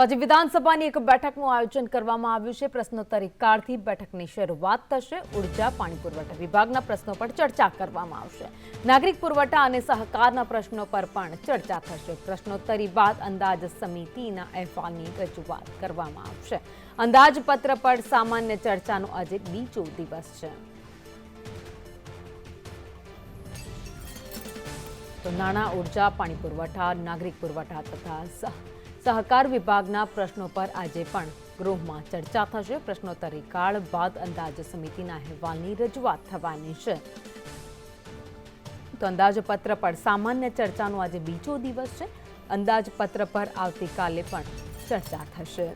તો આજે વિધાનસભાની એક બેઠકનું આયોજન કરવામાં આવ્યું છે। પ્રશ્નોત્તરી કાળથી બેઠકની શરૂઆત થશે। ઉર્જા પાણી પુરવઠા વિભાગના પ્રશ્નો પર ચર્ચા કરવામાં આવશે। નાગરિક પુરવઠા અને સહકારના પ્રશ્નો પર પણ ચર્ચા થશે। પ્રશ્નોત્તરી બાદ અંદાજ સમિતિના અહેવાલની રજૂઆત કરવામાં આવશે। અંદાજપત્ર પર સામાન્ય ચર્ચાનો આજે બીજો દિવસ છે। તો નાણાં, ઉર્જા, પાણી પુરવઠા, નાગરિક પુરવઠા તથા સહકાર વિભાગના પ્રશ્નો પર આજે પણ ગૃહમાં ચર્ચા થશે। પ્રશ્નોત્તરી કાળ બાદ અંદાજ સમિતિના અહેવાલની રજૂઆત થવાની છે। તો અંદાજપત્ર પર સામાન્ય ચર્ચાનો આજે બીજો દિવસ છે। અંદાજપત્ર પર આવતીકાલે પણ ચર્ચા થશે।